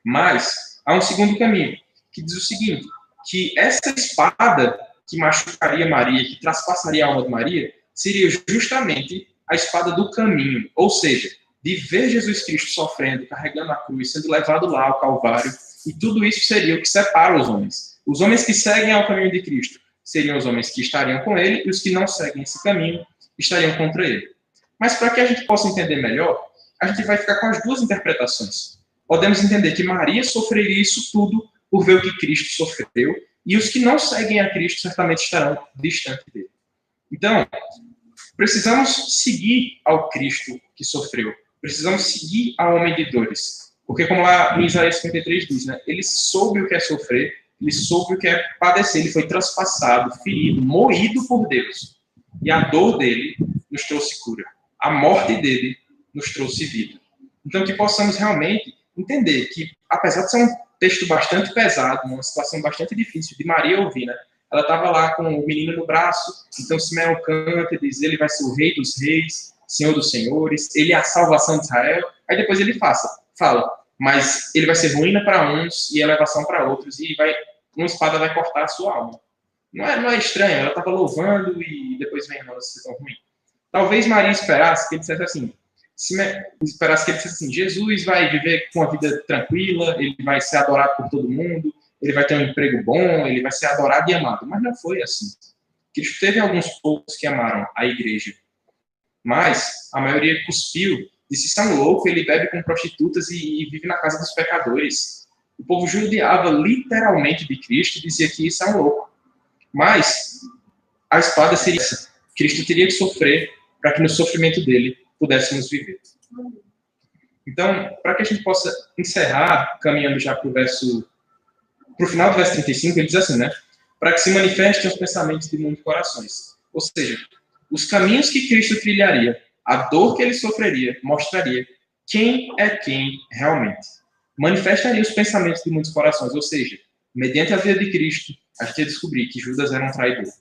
Mas há um segundo caminho, que diz o seguinte, que essa espada que machucaria Maria, que traspassaria a alma de Maria, seria justamente a espada do caminho, ou seja, de ver Jesus Cristo sofrendo, carregando a cruz, sendo levado lá ao Calvário, e tudo isso seria o que separa os homens. Os homens que seguem ao caminho de Cristo seriam os homens que estariam com ele, e os que não seguem esse caminho estariam contra ele. Mas para que a gente possa entender melhor, a gente vai ficar com as duas interpretações. Podemos entender que Maria sofreria isso tudo por ver o que Cristo sofreu, e os que não seguem a Cristo certamente estarão distantes dele. Então, precisamos seguir ao Cristo que sofreu. Precisamos seguir ao homem de dores. Porque como lá em Isaías 53 diz, né, ele soube o que é sofrer, ele soube o que é padecer, ele foi traspassado, ferido, moído por Deus. E a dor dele nos trouxe cura. A morte dele nos trouxe vida. Então, que possamos realmente entender que, apesar de ser um texto bastante pesado, uma situação bastante difícil de Maria ouvir, né? Ela estava lá com o menino no braço, então Simeão canta e diz, ele vai ser o rei dos reis, senhor dos senhores, ele é a salvação de Israel. Aí depois ele fala, mas ele vai ser ruína para uns e elevação para outros, e uma espada vai cortar a sua alma. Não é estranho, ela estava louvando e depois vem a situação ruim. Talvez Maria esperasse que ele dissesse assim, Jesus vai viver com uma vida tranquila, ele vai ser adorado por todo mundo, ele vai ter um emprego bom, ele vai ser adorado e amado. Mas não foi assim. Cristo teve alguns poucos que amaram a igreja, mas a maioria cuspiu, disse, isso é um louco, ele bebe com prostitutas e vive na casa dos pecadores. O povo judiava literalmente de Cristo e dizia que isso é um louco. Mas a espada seria essa. Cristo teria que sofrer para que no sofrimento dele pudéssemos viver. Então, para que a gente possa encerrar, caminhando já para o final do verso 35, ele diz assim, né? Para que se manifestem os pensamentos de muitos corações. Ou seja, os caminhos que Cristo trilharia, a dor que ele sofreria, mostraria quem é quem realmente. Manifestaria os pensamentos de muitos corações. Ou seja, mediante a vida de Cristo, a gente ia descobrir que Judas era um traidor,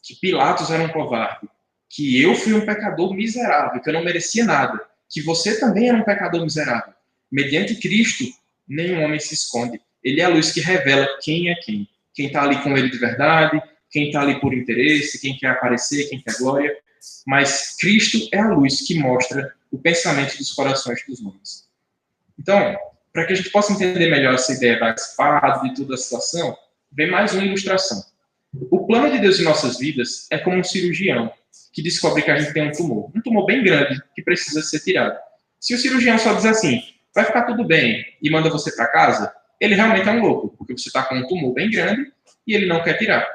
que Pilatos era um covarde, que eu fui um pecador miserável, que eu não merecia nada, que você também era um pecador miserável. Mediante Cristo, nenhum homem se esconde. Ele é a luz que revela quem é quem. Quem está ali com ele de verdade, quem está ali por interesse, quem quer aparecer, quem quer glória. Mas Cristo é a luz que mostra o pensamento dos corações dos homens. Então, para que a gente possa entender melhor essa ideia da espada e toda a situação, vem mais uma ilustração. O plano de Deus em nossas vidas é como um cirurgião que descobre que a gente tem um tumor bem grande que precisa ser tirado. Se o cirurgião só diz assim, vai ficar tudo bem e manda você para casa, ele realmente é um louco, porque você está com um tumor bem grande e ele não quer tirar.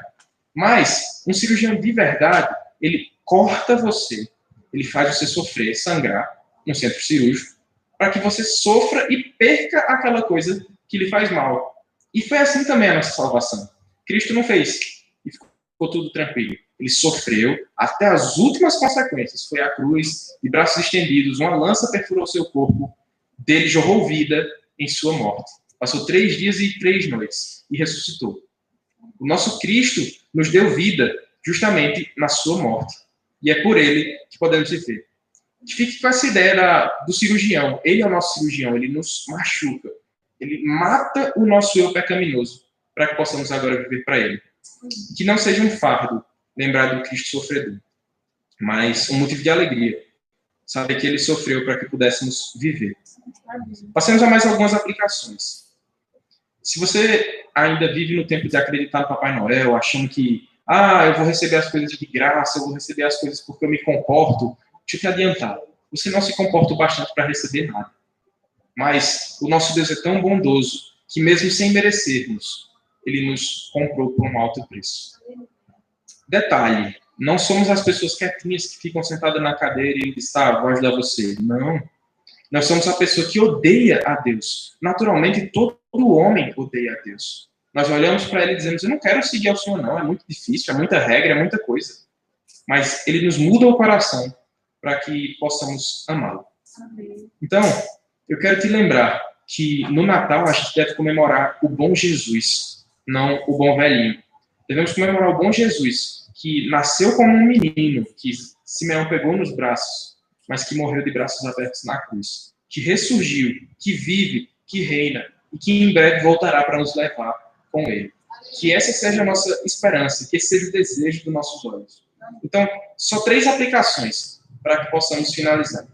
Mas um cirurgião de verdade, ele corta você, ele faz você sofrer, sangrar no centro cirúrgico, para que você sofra e perca aquela coisa que lhe faz mal. E foi assim também a nossa salvação. Cristo não fez e ficou tudo tranquilo. Ele sofreu até as últimas consequências. Foi a cruz, de braços estendidos, uma lança perfurou seu corpo, dele jorrou vida em sua morte. Passou 3 dias e 3 noites e ressuscitou. O nosso Cristo nos deu vida justamente na sua morte. E é por ele que podemos viver. Fique com essa ideia do cirurgião. Ele é o nosso cirurgião, ele nos machuca. Ele mata o nosso eu pecaminoso para que possamos agora viver para ele. Que não seja um fardo lembrar do Cristo sofredor, mas um motivo de alegria. Saber que ele sofreu para que pudéssemos viver. Passemos a mais algumas aplicações. Se você ainda vive no tempo de acreditar no Papai Noel, achando que eu vou receber as coisas de graça, eu vou receber as coisas porque eu me comporto, deixa eu te adiantar. Você não se comporta o bastante para receber nada. Mas o nosso Deus é tão bondoso que mesmo sem merecermos, ele nos comprou por um alto preço. Detalhe, não somos as pessoas quietinhas que ficam sentadas na cadeira e dizem, vou ajudar você. Não. Nós somos a pessoa que odeia a Deus. Naturalmente, todo homem odeia a Deus. Nós olhamos para ele e dizemos, eu não quero seguir ao Senhor, não. É muito difícil, é muita regra, é muita coisa. Mas ele nos muda o coração para que possamos amá-lo. Então, eu quero te lembrar que no Natal a gente deve comemorar o bom Jesus, não o bom velhinho. Devemos comemorar o bom Jesus, que nasceu como um menino, que Simeão pegou nos braços, mas que morreu de braços abertos na cruz, que ressurgiu, que vive, que reina, e que em breve voltará para nos levar com ele. Que essa seja a nossa esperança, que esse seja o desejo dos nossos olhos. Então, só 3 aplicações para que possamos finalizar.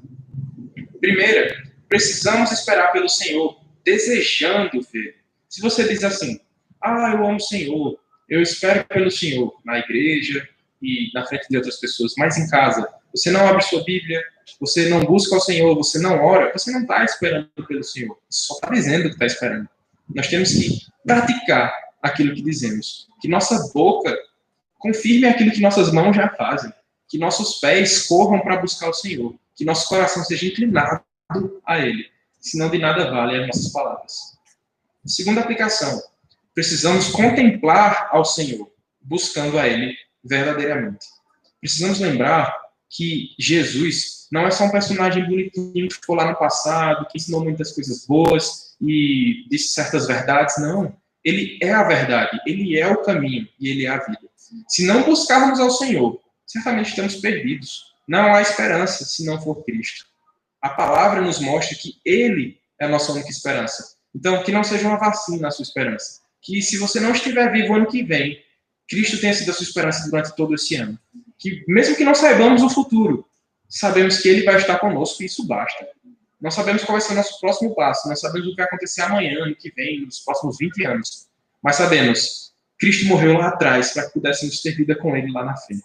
Primeira, precisamos esperar pelo Senhor, desejando ver. Se você diz assim, eu amo o Senhor, eu espero pelo Senhor na igreja e na frente de outras pessoas, mas em casa, você não abre sua Bíblia, você não busca o Senhor, você não ora, você não está esperando pelo Senhor, você só está dizendo que está esperando. Nós temos que praticar aquilo que dizemos, que nossa boca confirme aquilo que nossas mãos já fazem, que nossos pés corram para buscar o Senhor, que nosso coração seja inclinado a Ele, senão de nada vale as nossas palavras. Segunda aplicação, precisamos contemplar ao Senhor, buscando a Ele verdadeiramente. Precisamos lembrar que Jesus não é só um personagem bonitinho que ficou lá no passado, que ensinou muitas coisas boas e disse certas verdades. Não. Ele é a verdade, ele é o caminho e ele é a vida. Se não buscarmos ao Senhor, certamente estamos perdidos. Não há esperança se não for Cristo. A palavra nos mostra que ele é a nossa única esperança. Então, que não seja uma vacina a sua esperança. Que se você não estiver vivo ano que vem, Cristo tenha sido a sua esperança durante todo esse ano. Que mesmo que não saibamos o futuro, sabemos que ele vai estar conosco e isso basta. Não sabemos qual vai ser o nosso próximo passo, não sabemos o que vai acontecer amanhã, ano que vem, nos próximos 20 anos. Mas sabemos, Cristo morreu lá atrás para que pudéssemos ter vida com ele lá na frente.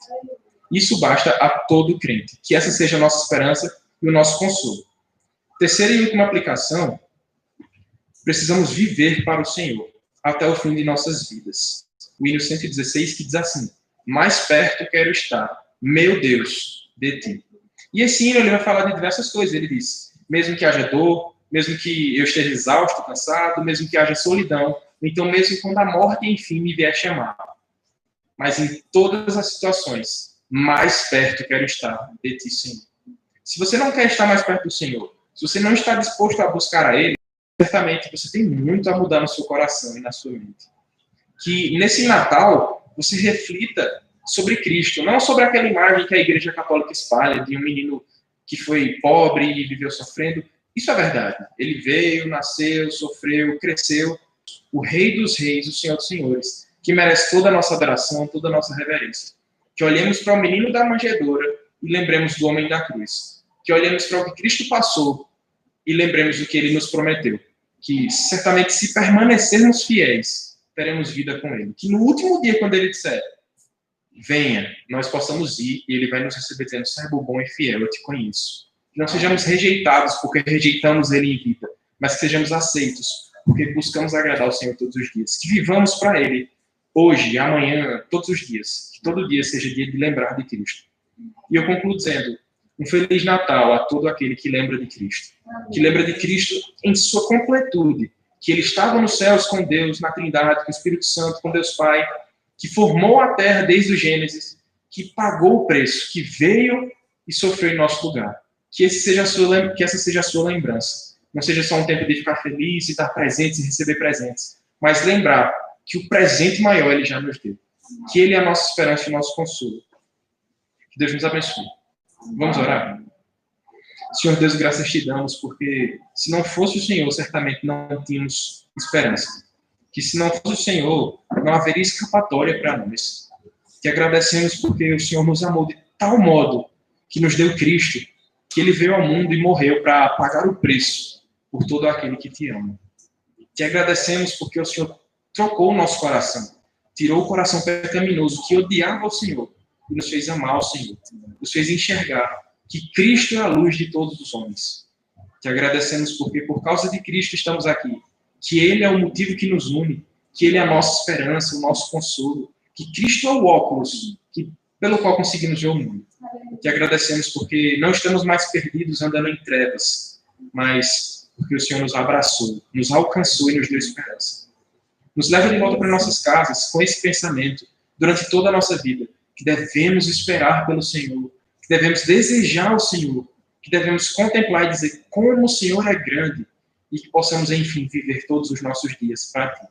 Isso basta a todo crente. Que essa seja a nossa esperança e o nosso consolo. Terceira e última aplicação, precisamos viver para o Senhor até o fim de nossas vidas. O hino 116 que diz assim, mais perto quero estar, meu Deus, de ti. E esse hino ele vai falar de diversas coisas. Ele diz, mesmo que haja dor, mesmo que eu esteja exausto, cansado, mesmo que haja solidão, então mesmo quando a morte, enfim, me vier chamar. Mas em todas as situações, mais perto quero estar de ti, Senhor. Se você não quer estar mais perto do Senhor, se você não está disposto a buscar a Ele, certamente você tem muito a mudar no seu coração e na sua mente. Que nesse Natal, você reflita sobre Cristo, não sobre aquela imagem que a Igreja Católica espalha de um menino que foi pobre e viveu sofrendo. Isso é verdade. Ele veio, nasceu, sofreu, cresceu. O Rei dos Reis, o Senhor dos Senhores, que merece toda a nossa adoração, toda a nossa reverência. Que olhemos para o menino da manjedoura e lembremos do homem da cruz. Que olhemos para o que Cristo passou e lembremos do que ele nos prometeu. Que certamente se permanecermos fiéis, teremos vida com ele. Que no último dia, quando ele disser, venha, nós possamos ir e ele vai nos receber dizendo, servo bom e fiel, eu te conheço. Que não sejamos rejeitados porque rejeitamos ele em vida, mas que sejamos aceitos porque buscamos agradar o Senhor todos os dias. Que vivamos para ele hoje, amanhã, todos os dias. Que todo dia seja dia de lembrar de Cristo. E eu concluo dizendo, um Feliz Natal a todo aquele que lembra de Cristo. Que lembra de Cristo em sua completude. Que ele estava nos céus com Deus, na Trindade, com o Espírito Santo, com Deus Pai, que formou a terra desde o Gênesis, que pagou o preço, que veio e sofreu em nosso lugar. Que essa seja a sua lembrança. não seja só um tempo de ficar feliz e dar presentes e receber presentes, mas lembrar que o presente maior Ele já nos deu. Que Ele é a nossa esperança e o nosso consolo. Que Deus nos abençoe. Vamos orar? Senhor Deus, graças te damos, porque se não fosse o Senhor, certamente não tínhamos esperança. Que se não fosse o Senhor, não haveria escapatória para nós. Te agradecemos porque o Senhor nos amou de tal modo que nos deu Cristo, que Ele veio ao mundo e morreu para pagar o preço por todo aquele que te ama. Te agradecemos porque o Senhor trocou o nosso coração, tirou o coração pecaminoso que odiava o Senhor e nos fez amar o Senhor, nos fez enxergar que Cristo é a luz de todos os homens. Te agradecemos porque por causa de Cristo estamos aqui, que Ele é o motivo que nos une, que Ele é a nossa esperança, o nosso consolo, que Cristo é o óculos pelo qual conseguimos ver o mundo. Te agradecemos porque não estamos mais perdidos andando em trevas, mas porque o Senhor nos abraçou, nos alcançou e nos deu esperança. Nos leva de volta para nossas casas com esse pensamento, durante toda a nossa vida, que devemos esperar pelo Senhor, que devemos desejar o Senhor, que devemos contemplar e dizer como o Senhor é grande e que possamos, enfim, viver todos os nossos dias para Ti.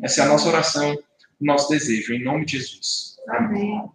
Essa é a nossa oração, o nosso desejo, em nome de Jesus. Amém.